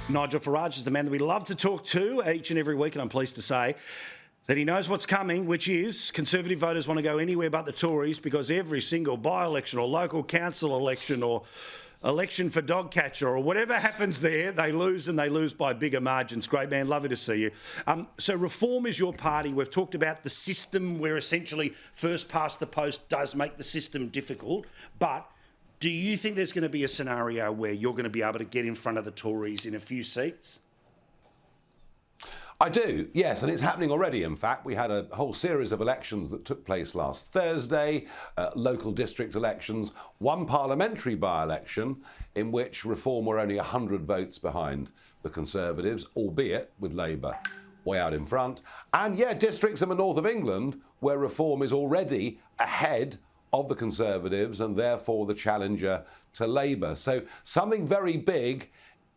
Nigel Farage is the man that we love to talk to each and every week, and I'm pleased to say that he knows what's coming, which is Conservative voters want to go anywhere but the Tories because every single by-election or local council election or election for dog catcher or whatever happens there, they lose, and they lose by bigger margins. Great man, lovely to see you. So Reform is your party. We've talked about the system where essentially first past the post does make the system difficult, but do you think there's going to be a scenario where you're going to be able to get in front of the Tories in a few seats? I do, yes, and it's happening already, in fact. We had a whole series of elections that took place last Thursday, local district elections, one parliamentary by-election in which Reform were only 100 votes behind the Conservatives, albeit with Labour way out in front. And, yeah, districts in the north of England where Reform is already ahead of the Conservatives and therefore the challenger to Labour. So something very big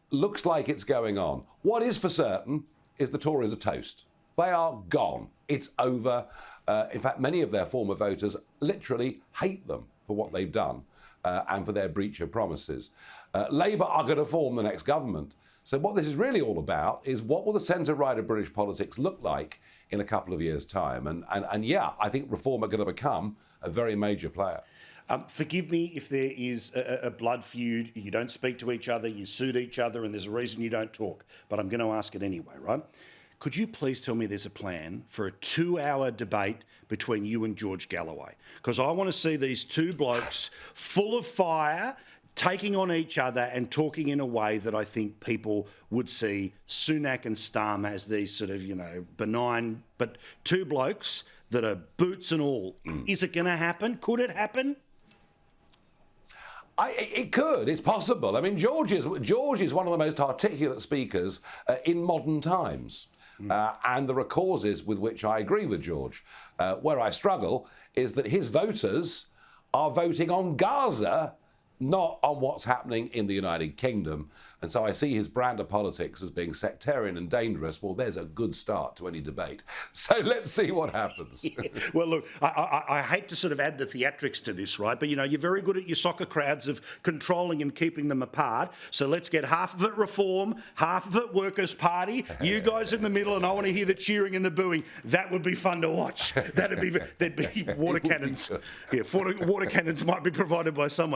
looks like it's going on. What is for certain is the Tories are toast. They are gone. It's over. In fact, many of their former voters literally hate them for what they've done and for their breach of promises. Labour are going to form the next government. So what this is really all about is what will the centre-right of British politics look like in a couple of years' time? And yeah, I think Reform are going to become a very major player. Forgive me if there is a blood feud, you don't speak to each other, you suit each other, and there's a reason you don't talk, but I'm going to ask it anyway, right? Could you please tell me there's a plan for a 2-hour debate between you and George Galloway? Because I want to see these two blokes full of fire, taking on each other and talking in a way that I think people would see Sunak and Starmer as these sort of, benign, but two blokes that are boots and all. Is it going to happen? Could it happen? It could. It's possible. I mean, George is one of the most articulate speakers in modern times. And there are causes with which I agree with George. Where I struggle is that his voters are voting on Gaza, not on what's happening in the United Kingdom. And so I see his brand of politics as being sectarian and dangerous. Well, there's a good start to any debate. So let's see what happens. Yeah. Well, look, I hate to sort of add the theatrics to this, right? But, you're very good at your soccer crowds of controlling and keeping them apart. So let's get half of it Reform, half of it Workers' Party, you guys in the middle, and I want to hear the cheering and the booing. That would be fun to watch. There'd be water cannons. Yeah, water cannons might be provided by someone.